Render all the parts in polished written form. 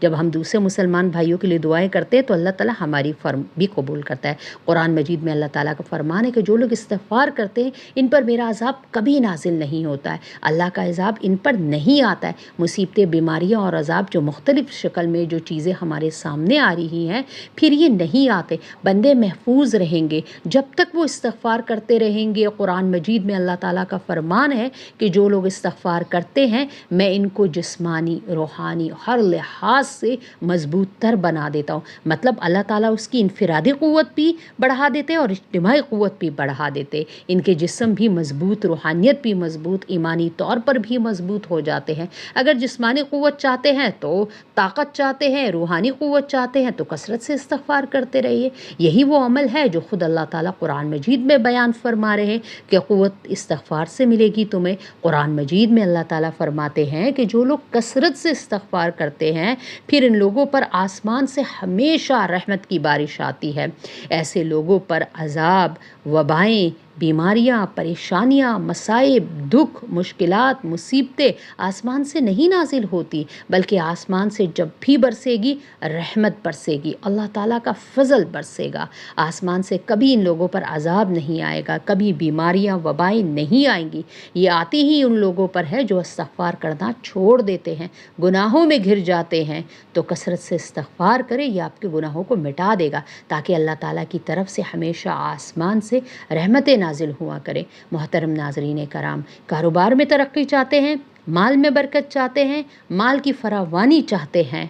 جب ہم دوسرے مسلمان بھائیوں کے لیے دعائیں کرتے ہیں تو اللہ تعالیٰ ہماری بھی قبول کرتا ہے۔ قرآن مجید میں اللہ تعالیٰ کا فرمان ہے کہ جو لوگ استغفار کرتے ہیں ان پر میرا عذاب کبھی نازل نہیں ہوتا ہے، اللہ کا عذاب ان پر نہیں آتا ہے۔ مصیبتیں، بیماریاں اور عذاب جو مختلف شکل میں جو چیزیں ہمارے سامنے آ رہی ہیں پھر یہ نہیں آتے، بندے محفوظ رہیں گے جب تک وہ استغفار کرتے رہیں گے۔ قرآن مجید میں اللہ تعالیٰ کا فرمان ہے کہ جو لوگ استغفار کرتے ہیں میں ان کو جسمانی، روحانی، ہر لحاظ سے مضبوط تر بنا دیتا ہوں۔ مطلب اللہ تعالیٰ اس کی انفرادی قوت بھی بڑھا دیتے اور اجتماعی قوت بھی بڑھا دیتے، ان کے جسم بھی مضبوط، روحانیت بھی مضبوط، ایمانی طور پر بھی مضبوط ہو جاتے ہیں۔ اگر جسمانی قوت چاہتے ہیں تو طاقت چاہتے ہیں، روحانی قوت چاہتے ہیں تو کثرت سے استغفار کرتے رہیے۔ یہی وہ عمل ہے جو خود اللہ تعالیٰ قرآن مجید میں بیان فرما رہے ہیں کہ قوت استغفار سے ملے گی تمہیں۔ قرآن مجید میں اللہ تعالیٰ فرماتے ہیں کہ جو لوگ کثرت سے استغفار کرتے ہیں پھر ان لوگوں پر آسمان سے ہمیشہ رحمت کی بارش آتی ہے۔ ایسے لوگوں پر عذاب، وبائیں، بیماریاں، پریشانیاں، مصائب، دکھ، مشکلات، مصیبتیں آسمان سے نہیں نازل ہوتی، بلکہ آسمان سے جب بھی برسے گی رحمت برسے گی، اللہ تعالیٰ کا فضل برسے گا۔ آسمان سے کبھی ان لوگوں پر عذاب نہیں آئے گا، کبھی بیماریاں، وبائیں نہیں آئیں گی۔ یہ آتی ہی ان لوگوں پر ہے جو استغفار کرنا چھوڑ دیتے ہیں، گناہوں میں گھر جاتے ہیں۔ تو کثرت سے استغفار کرے، یہ آپ کے گناہوں کو مٹا دے گا تاکہ اللہ تعالیٰ کی طرف سے ہمیشہ آسمان سے رحمتیں نازل ہوا کرے۔ محترم ناظرین کرام، کاروبار میں ترقی چاہتے ہیں، مال میں برکت چاہتے ہیں، مال کی فراوانی چاہتے ہیں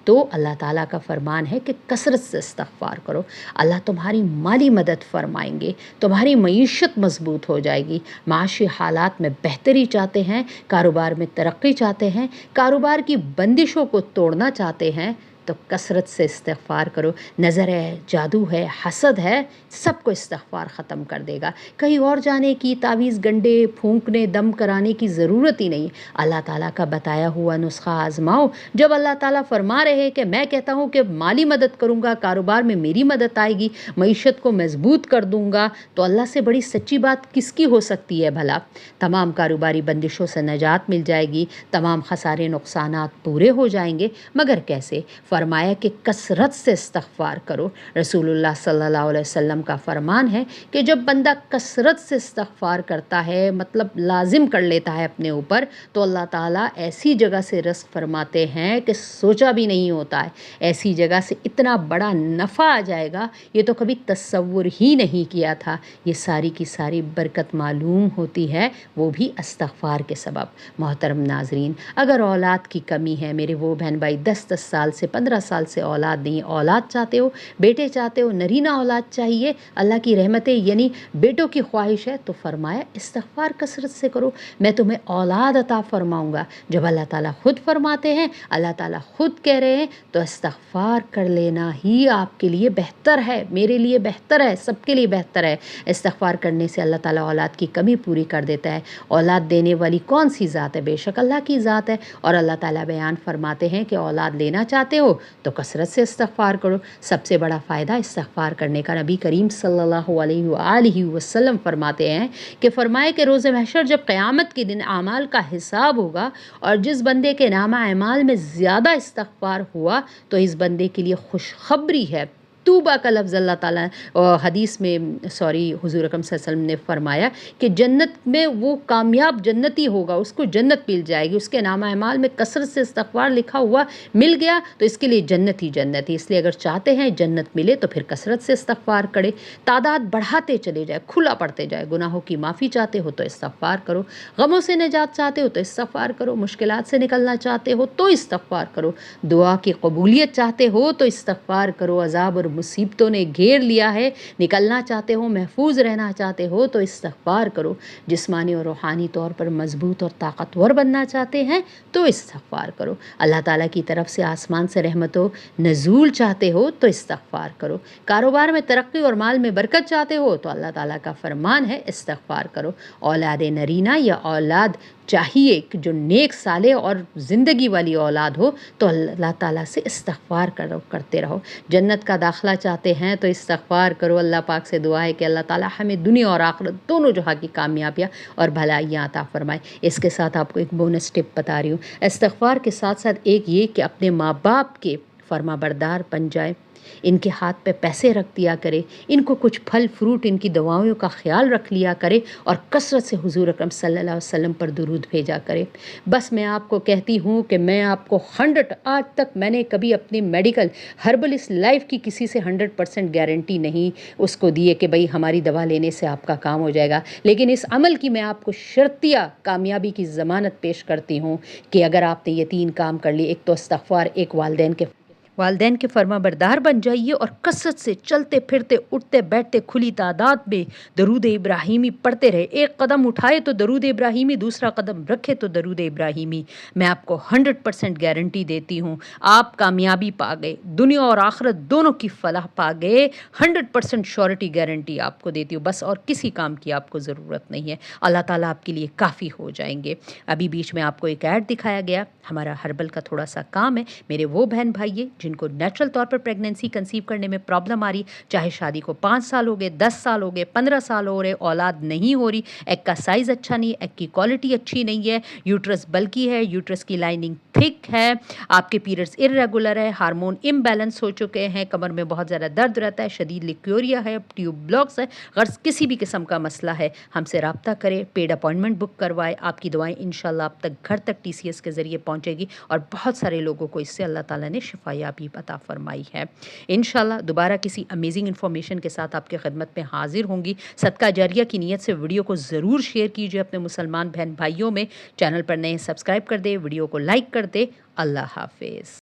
تو اللہ تعالیٰ کا فرمان ہے کہ کثرت سے استغفار کرو، اللہ تمہاری مالی مدد فرمائیں گے، تمہاری معیشت مضبوط ہو جائے گی۔ معاشی حالات میں بہتری چاہتے ہیں، کاروبار میں ترقی چاہتے ہیں، کاروبار کی بندشوں کو توڑنا چاہتے ہیں تو کثرت سے استغفار کرو۔ نظر ہے، جادو ہے، حسد ہے، سب کو استغفار ختم کر دے گا۔ کہیں اور جانے کی، تعویذ گنڈے پھونکنے، دم کرانے کی ضرورت ہی نہیں۔ اللہ تعالیٰ کا بتایا ہوا نسخہ آزماؤ۔ جب اللہ تعالیٰ فرما رہے کہ میں کہتا ہوں کہ مالی مدد کروں گا، کاروبار میں میری مدد آئے گی، معیشت کو مضبوط کر دوں گا، تو اللہ سے بڑی سچی بات کس کی ہو سکتی ہے بھلا؟ تمام کاروباری بندشوں سے نجات مل جائے گی، تمام خسارے نقصانات پورے ہو جائیں گے، مگر کیسے؟ فرمایا کہ کثرت سے استغفار کرو۔ رسول اللہ صلی اللہ علیہ وسلم کا فرمان ہے کہ جب بندہ کثرت سے استغفار کرتا ہے، مطلب لازم کر لیتا ہے اپنے اوپر، تو اللہ تعالیٰ ایسی جگہ سے رزق فرماتے ہیں کہ سوچا بھی نہیں ہوتا ہے، ایسی جگہ سے اتنا بڑا نفع آ جائے گا یہ تو کبھی تصور ہی نہیں کیا تھا۔ یہ ساری کی ساری برکت معلوم ہوتی ہے وہ بھی استغفار کے سبب۔ محترم ناظرین، اگر اولاد کی کمی ہے، میرے وہ بہن بھائی 10 سال سے 15 سال سے اولاد نہیں، اولاد چاہتے ہو، بیٹے چاہتے ہو، نرینہ اولاد چاہیے، اللہ کی رحمتیں یعنی بیٹوں کی خواہش ہے، تو فرمایا استغفار کثرت سے کرو، میں تمہیں اولاد عطا فرماؤں گا۔ جب اللہ تعالیٰ خود فرماتے ہیں، اللہ تعالیٰ خود کہہ رہے ہیں، تو استغفار کر لینا ہی آپ کے لیے بہتر ہے، میرے لیے بہتر ہے، سب کے لیے بہتر ہے۔ استغفار کرنے سے اللہ تعالیٰ اولاد کی کمی پوری کر دیتا ہے۔ اولاد دینے والی کون سی ذات ہے؟ بے شک اللہ کی ذات ہے، اور اللہ تعالیٰ بیان فرماتے ہیں کہ اولاد لینا چاہتے ہو تو کثرت سے استغفار کرو۔ سب سے بڑا فائدہ استغفار کرنے کا نبی کریم صلی اللہ علیہ وآلہ وسلم فرماتے ہیں کہ فرمائے کہ روز محشر جب قیامت کے دن اعمال کا حساب ہوگا اور جس بندے کے نامہ اعمال میں زیادہ استغفار ہوا تو اس بندے کے لیے خوشخبری ہے۔ توبہ کا لفظ اللہ تعالیٰ حدیث میں حضور اکرم صلی اللہ علیہ وسلم نے فرمایا کہ جنت میں وہ کامیاب جنتی ہوگا، اس کو جنت مل جائے گی، اس کے نامہ اعمال میں کثرت سے استغفار لکھا ہوا مل گیا تو اس کے لیے جنت ہی جنت ہی۔ اس لیے اگر چاہتے ہیں جنت ملے تو پھر کثرت سے استغفار کرے، تعداد بڑھاتے چلے جائے، کھلا پڑتے جائے۔ گناہوں کی معافی چاہتے ہو تو استغفار کرو، غموں سے نجات چاہتے ہو تو استغفار کرو، مشکلات سے نکلنا چاہتے ہو تو استغفار کرو، دعا کی قبولیت چاہتے ہو تو استغفار کرو، عذاب اور مصیبتوں نے گھیر لیا ہے، نکلنا چاہتے ہو، محفوظ رہنا چاہتے ہو تو استغفار کرو، جسمانی اور روحانی طور پر مضبوط اور طاقتور بننا چاہتے ہیں تو استغفار کرو، اللہ تعالیٰ کی طرف سے آسمان سے رحمت و نزول چاہتے ہو تو استغفار کرو، کاروبار میں ترقی اور مال میں برکت چاہتے ہو تو اللہ تعالیٰ کا فرمان ہے استغفار کرو۔ اولاد نرینہ یا اولاد چاہیے کہ جو نیک صالح اور زندگی والی اولاد ہو تو اللہ تعالیٰ سے استغفار کرتے رہو۔ جنت کا داخلہ داخلہ چاہتے ہیں تو استغفار کرو. اللہ پاک سے دعا ہے کہ اللہ تعالیٰ ہمیں دنیا اور آخرت دونوں جہاں کی کامیابیاں اور بھلائیاں عطا فرمائے. اس کے ساتھ آپ کو ایک بونس ٹپ بتا رہی ہوں. استغفار کے ساتھ ساتھ ایک یہ کہ اپنے ماں باپ کے فرما بردار بن جائے، ان کے ہاتھ پہ پیسے رکھ دیا کرے، ان کو کچھ پھل فروٹ، ان کی دواؤں کا خیال رکھ لیا کرے، اور کثرت سے حضور اکرم صلی اللہ علیہ وسلم پر درود بھیجا کرے. بس میں آپ کو کہتی ہوں کہ میں آپ کو 100 آج تک میں نے کبھی اپنی میڈیکل ہربلسٹ لائف کی کسی سے 100% گارنٹی نہیں اس کو دیے کہ بھئی ہماری دوا لینے سے آپ کا کام ہو جائے گا، لیکن اس عمل کی میں آپ کو شرطیہ کامیابی کی ضمانت پیش کرتی ہوں کہ اگر آپ نے یہ 3 کام کر لی، ایک تو استغفار، ایک والدین کے فرما بردار بن جائیے، اور کثرت سے چلتے پھرتے اٹھتے بیٹھتے کھلی تعداد میں درود ابراہیمی پڑھتے رہے. ایک قدم اٹھائے تو درود ابراہیمی، دوسرا قدم رکھے تو درود ابراہیمی. میں آپ کو 100% گارنٹی دیتی ہوں آپ کامیابی پا گئے، دنیا اور آخرت دونوں کی فلاح پا گئے. 100% شورٹی گارنٹی آپ کو دیتی ہوں. بس اور کسی کام کی آپ کو ضرورت نہیں ہے، اللہ تعالیٰ آپ کے لیے کافی ہو جائیں گے. ابھی بیچ میں آپ کو ایک ایڈ دکھایا گیا، ہمارا ہربل کا تھوڑا سا کام ہے. میرے وہ بہن بھائی جن کو نیچرل طور پر پریگننسی کنسیو کرنے میں پرابلم آ رہی، چاہے شادی کو 5 سال ہو گئے، 10 سال ہو گئے، 15 سال ہو رہے، اولاد نہیں ہو رہی، ایگ کا سائز اچھا نہیں ہے، ایگ کی کوالٹی اچھی نہیں ہے، یوٹرس بلکی ہے، یوٹرس کی لائننگ تھک ہے، آپ کے پیریڈز ارریگولر ہے، ہارمون امبیلنس ہو چکے ہیں، کمر میں بہت زیادہ درد رہتا ہے، شدید لیکوریا ہے، ٹیوب بلاکس ہے، غرض کسی بھی قسم کا مسئلہ ہے، ہم سے رابطہ کرے، پیڈ اپائنٹمنٹ بک کروائے. آپ کی دعائیں انشاءاللہ آپ تک گھر تک TCS کے ذریعے پہنچے گی، اور بہت سارے لوگوں کو اس سے اللہ تعالیٰ نے شفا یابی عطا فرمائی ہے. انشاءاللہ دوبارہ کسی امیزنگ انفارمیشن کے ساتھ آپ کی خدمت میں حاضر ہوں گی. صدقہ جاریہ کی نیت سے ویڈیو کو ضرور شیئر کیجیے اپنے مسلمان بہن بھائیوں میں. چینل پر نئے سبسکرائب کر دے، ویڈیو کو لائک کر دے. اللہ حافظ.